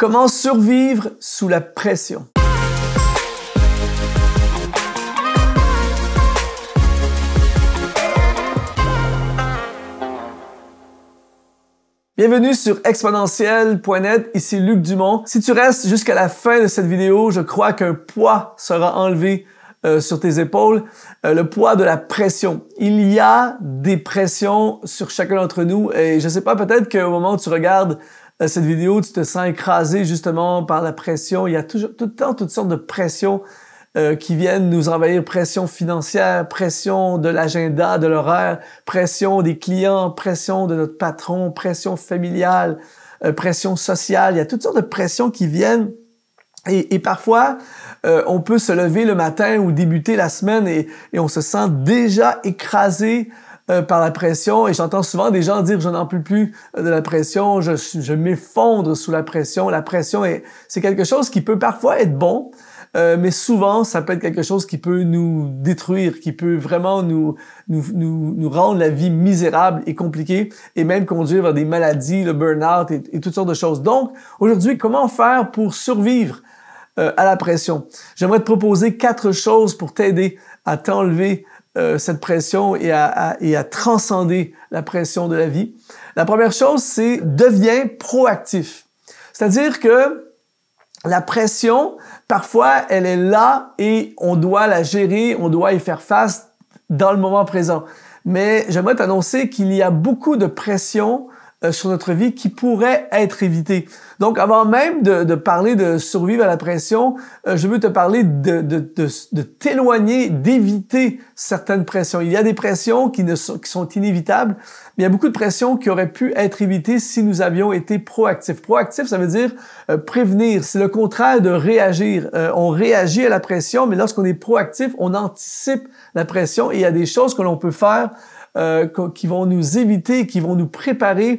Comment survivre sous la pression? Bienvenue sur exponentiel.net, ici Luc Dumont. Si tu restes jusqu'à la fin de cette vidéo, je crois qu'un poids sera enlevé sur tes épaules, le poids de la pression. Il y a des pressions sur chacun d'entre nous et je sais pas, peut-être qu'au moment où tu regardes cette vidéo, tu te sens écrasé justement par la pression. Il y a toujours tout le temps toutes sortes de pressions qui viennent nous envahir, pression financière, pression de l'agenda, de l'horaire, pression des clients, pression de notre patron, pression familiale, pression sociale. Il y a toutes sortes de pressions qui viennent et parfois, on peut se lever le matin ou débuter la semaine et on se sent déjà écrasé par la pression. Et j'entends souvent des gens dire « je n'en peux plus de la pression, je m'effondre sous la pression ». La pression, c'est quelque chose qui peut parfois être bon, mais souvent, ça peut être quelque chose qui peut nous détruire, qui peut vraiment nous rendre la vie misérable et compliquée et même conduire vers des maladies, le burn-out et toutes sortes de choses. Donc, aujourd'hui, comment faire pour survivre à la pression? J'aimerais te proposer 4 choses pour t'aider à t'enlever cette pression et à transcender la pression de la vie. La première chose, c'est deviens proactif. C'est-à-dire que la pression, parfois, elle est là et on doit la gérer, on doit y faire face dans le moment présent. Mais j'aimerais t'annoncer qu'il y a beaucoup de pression sur notre vie qui pourrait être évitée. Donc, avant même de parler de survivre à la pression, je veux te parler de t'éloigner, d'éviter certaines pressions. Il y a des pressions qui sont inévitables, mais il y a beaucoup de pressions qui auraient pu être évitées si nous avions été proactifs. Proactif, ça veut dire prévenir. C'est le contraire de réagir. On réagit à la pression, mais lorsqu'on est proactif, on anticipe la pression et il y a des choses que l'on peut faire qui vont nous éviter, qui vont nous préparer.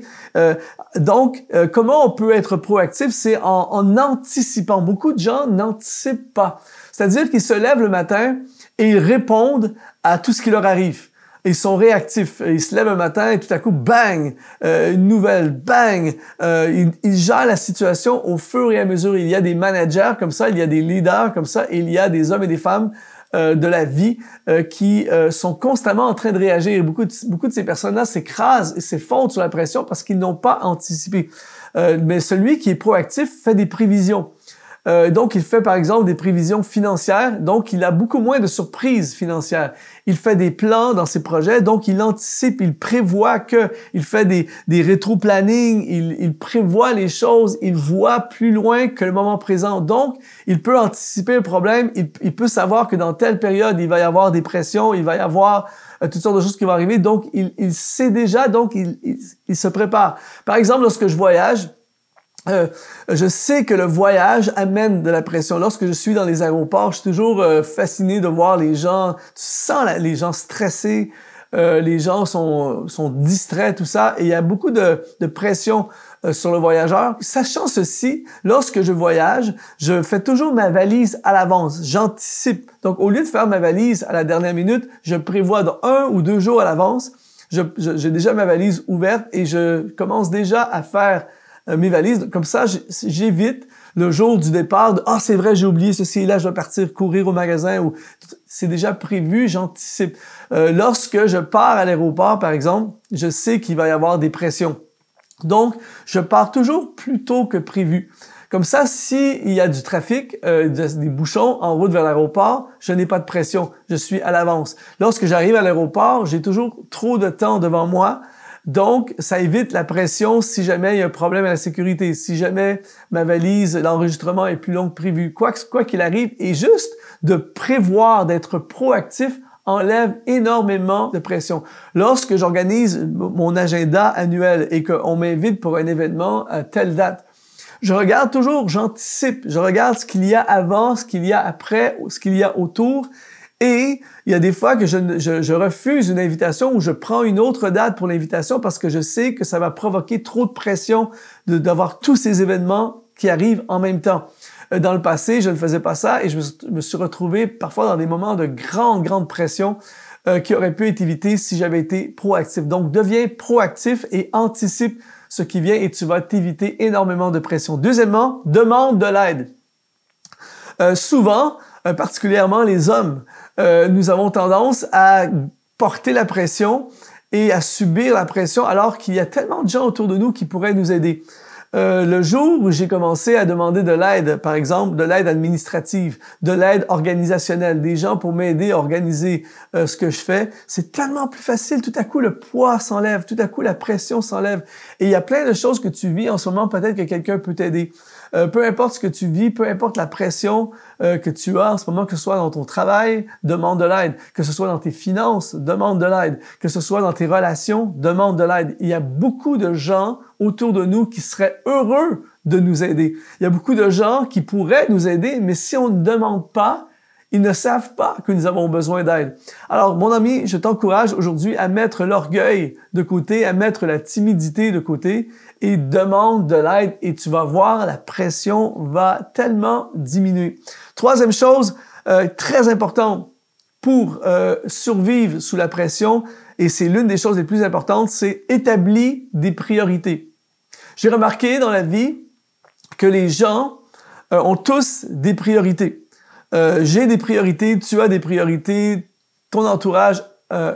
Donc, comment on peut être proactif? C'est en anticipant. Beaucoup de gens n'anticipent pas. C'est-à-dire qu'ils se lèvent le matin et ils répondent à tout ce qui leur arrive. Ils sont réactifs. Ils se lèvent le matin et tout à coup, bang! Une nouvelle, bang! Ils gèrent la situation au fur et à mesure. Il y a des managers comme ça, il y a des leaders comme ça, et il y a des hommes et des femmes de la vie qui sont constamment en train de réagir. Beaucoup de ces personnes-là s'écrasent et s'effondrent sous la pression parce qu'ils n'ont pas anticipé. Mais celui qui est proactif fait des prévisions. Donc, il fait par exemple des prévisions financières, donc il a beaucoup moins de surprises financières. Il fait des plans dans ses projets, donc il anticipe, il prévoit il fait des rétro-planning, il prévoit les choses, il voit plus loin que le moment présent. Donc, il peut anticiper le problème, il peut savoir que dans telle période, il va y avoir des pressions, il va y avoir toutes sortes de choses qui vont arriver. Donc, il sait déjà, donc il se prépare. Par exemple, lorsque je voyage, je sais que le voyage amène de la pression. Lorsque je suis dans les aéroports, je suis toujours fasciné de voir les gens. Tu sens les gens stressés, les gens sont distraits, tout ça. Et il y a beaucoup de pression sur le voyageur. Sachant ceci, lorsque je voyage, je fais toujours ma valise à l'avance. J'anticipe. Donc, au lieu de faire ma valise à la dernière minute, je prévois de 1 ou 2 jours à l'avance. J'ai déjà ma valise ouverte et je commence déjà à faire mes valises. Comme ça, j'évite le jour du départ de « Ah, c'est vrai, j'ai oublié ceci, là, je dois partir courir au magasin. » ou c'est déjà prévu, j'anticipe. Lorsque je pars à l'aéroport, par exemple, je sais qu'il va y avoir des pressions. Donc, je pars toujours plus tôt que prévu. Comme ça, s'il y a du trafic, des bouchons en route vers l'aéroport, je n'ai pas de pression. Je suis à l'avance. Lorsque j'arrive à l'aéroport, j'ai toujours trop de temps devant moi. Donc, ça évite la pression si jamais il y a un problème à la sécurité, si jamais ma valise, l'enregistrement est plus long que prévu. Quoi qu'il arrive, et juste de prévoir, d'être proactif, enlève énormément de pression. Lorsque j'organise mon agenda annuel et qu'on m'invite pour un événement à telle date, je regarde toujours, j'anticipe, je regarde ce qu'il y a avant, ce qu'il y a après, ce qu'il y a autour. Et il y a des fois que je refuse une invitation ou je prends une autre date pour l'invitation parce que je sais que ça va provoquer trop de pression d'avoir tous ces événements qui arrivent en même temps. Dans le passé, je ne faisais pas ça et je me suis retrouvé parfois dans des moments de grande pression qui auraient pu être évités si j'avais été proactif. Donc, deviens proactif et anticipe ce qui vient et tu vas t'éviter énormément de pression. Deuxièmement, demande de l'aide. Souvent, particulièrement les hommes, nous avons tendance à porter la pression et à subir la pression alors qu'il y a tellement de gens autour de nous qui pourraient nous aider. Le jour où j'ai commencé à demander de l'aide, par exemple, de l'aide administrative, de l'aide organisationnelle, des gens pour m'aider à organiser ce que je fais, c'est tellement plus facile. Tout à coup, le poids s'enlève, tout à coup, la pression s'enlève. Et il y a plein de choses que tu vis en ce moment, peut-être que quelqu'un peut t'aider. Peu importe ce que tu vis, peu importe la pression que tu as en ce moment, que ce soit dans ton travail, demande de l'aide. Que ce soit dans tes finances, demande de l'aide. Que ce soit dans tes relations, demande de l'aide. Il y a beaucoup de gens autour de nous qui seraient heureux de nous aider. Il y a beaucoup de gens qui pourraient nous aider, mais si on ne demande pas, ils ne savent pas que nous avons besoin d'aide. Alors, mon ami, je t'encourage aujourd'hui à mettre l'orgueil de côté, à mettre la timidité de côté et demande de l'aide et tu vas voir, la pression va tellement diminuer. Troisième chose, très importante pour survivre sous la pression, et c'est l'une des choses les plus importantes, c'est établir des priorités. J'ai remarqué dans la vie que les gens ont tous des priorités. J'ai des priorités, tu as des priorités, ton entourage,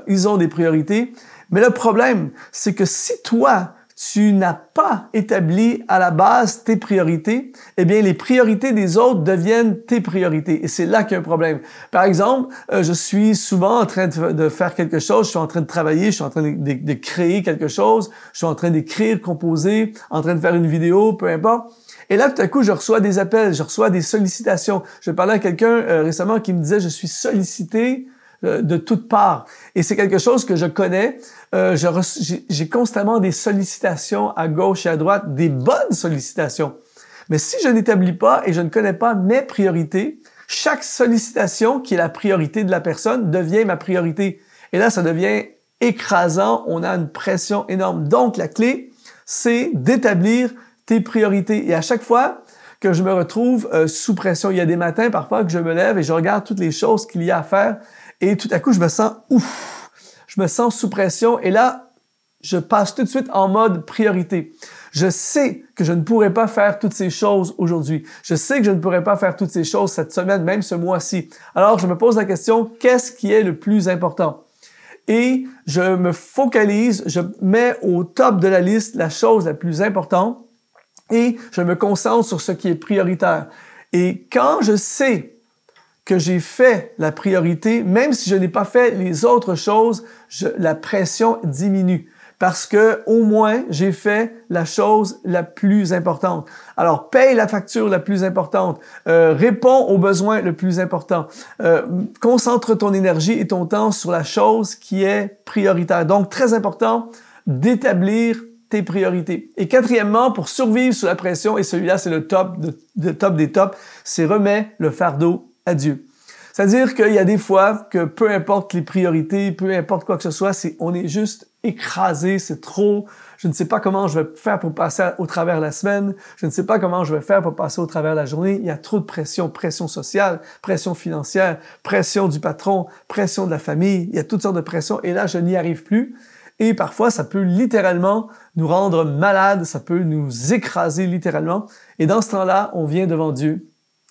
ils ont des priorités. Mais le problème, c'est que si toi, tu n'as pas établi à la base tes priorités, eh bien, les priorités des autres deviennent tes priorités. Et c'est là qu'il y a un problème. Par exemple, je suis souvent en train de faire quelque chose, je suis en train de travailler, je suis en train de créer quelque chose, je suis en train d'écrire, composer, en train de faire une vidéo, peu importe. Et là, tout à coup, je reçois des appels, je reçois des sollicitations. Je parlais à quelqu'un récemment qui me disait « Je suis sollicité de toutes parts. » Et c'est quelque chose que je connais. J'ai constamment des sollicitations à gauche et à droite, des bonnes sollicitations. Mais si je n'établis pas et je ne connais pas mes priorités, chaque sollicitation qui est la priorité de la personne devient ma priorité. Et là, ça devient écrasant. On a une pression énorme. Donc, la clé, c'est d'établir tes priorités. Et à chaque fois que je me retrouve sous pression, il y a des matins parfois que je me lève et je regarde toutes les choses qu'il y a à faire et tout à coup, je me sens ouf, je me sens sous pression et là, je passe tout de suite en mode priorité. Je sais que je ne pourrai pas faire toutes ces choses aujourd'hui. Je sais que je ne pourrai pas faire toutes ces choses cette semaine, même ce mois-ci. Alors, je me pose la question, qu'est-ce qui est le plus important? Et je me focalise, je mets au top de la liste la chose la plus importante et je me concentre sur ce qui est prioritaire. Et quand je sais que j'ai fait la priorité, même si je n'ai pas fait les autres choses, la pression diminue. Parce que au moins, j'ai fait la chose la plus importante. Alors, paye la facture la plus importante. Réponds aux besoins le plus important. Concentre ton énergie et ton temps sur la chose qui est prioritaire. Donc, très important d'établir tes priorités. Et quatrièmement, pour survivre sous la pression, et celui-là, c'est le top des tops, c'est remets le fardeau à Dieu. C'est-à-dire qu'il y a des fois que peu importe les priorités, peu importe quoi que ce soit, on est juste écrasé, c'est trop. Je ne sais pas comment je vais faire pour passer au travers de la semaine. Je ne sais pas comment je vais faire pour passer au travers de la journée. Il y a trop de pression, pression sociale, pression financière, pression du patron, pression de la famille. Il y a toutes sortes de pressions et là, je n'y arrive plus. Et parfois, ça peut littéralement nous rendre malades, ça peut nous écraser littéralement. Et dans ce temps-là, on vient devant Dieu,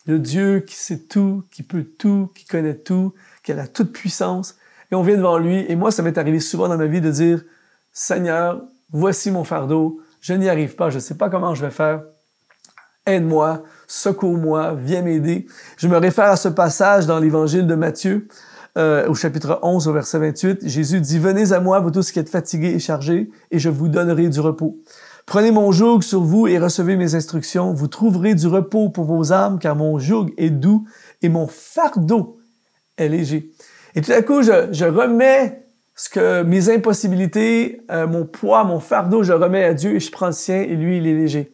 le Dieu qui sait tout, qui peut tout, qui connaît tout, qui a la toute puissance. Et on vient devant lui. Et moi, ça m'est arrivé souvent dans ma vie de dire, Seigneur, voici mon fardeau, je n'y arrive pas, je ne sais pas comment je vais faire. Aide-moi, secours-moi, viens m'aider. Je me réfère à ce passage dans l'évangile de Matthieu, au chapitre 11, au verset 28, Jésus dit « Venez à moi, vous tous qui êtes fatigués et chargés, et je vous donnerai du repos. Prenez mon joug sur vous et recevez mes instructions. Vous trouverez du repos pour vos âmes, car mon joug est doux et mon fardeau est léger. » Et tout à coup, je remets mes impossibilités, mon poids, mon fardeau, je remets à Dieu et je prends le sien et lui, il est léger.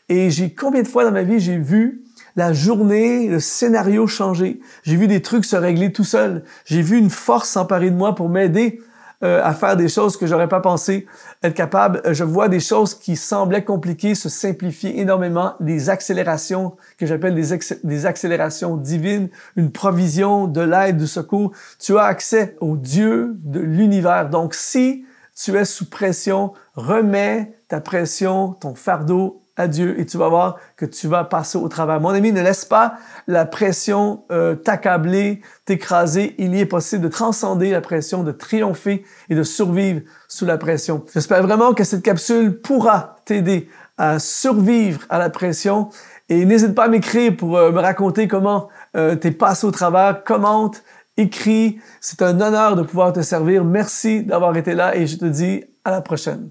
Et combien de fois dans ma vie, j'ai vu la journée, le scénario changer. J'ai vu des trucs se régler tout seul. J'ai vu une force s'emparer de moi pour m'aider à faire des choses que j'aurais pas pensé être capable. Je vois des choses qui semblaient compliquées se simplifier énormément, des accélérations que j'appelle des accélérations divines, une provision, de l'aide, du secours. Tu as accès au Dieu de l'univers. Donc, si tu es sous pression, remets ta pression, ton fardeau à Dieu et tu vas voir que tu vas passer au travers. Mon ami, ne laisse pas la pression t'accabler, t'écraser. Il y est possible de transcender la pression, de triompher et de survivre sous la pression. J'espère vraiment que cette capsule pourra t'aider à survivre à la pression et n'hésite pas à m'écrire pour me raconter comment t'es passé au travers. Commente, écris. C'est un honneur de pouvoir te servir. Merci d'avoir été là et je te dis à la prochaine.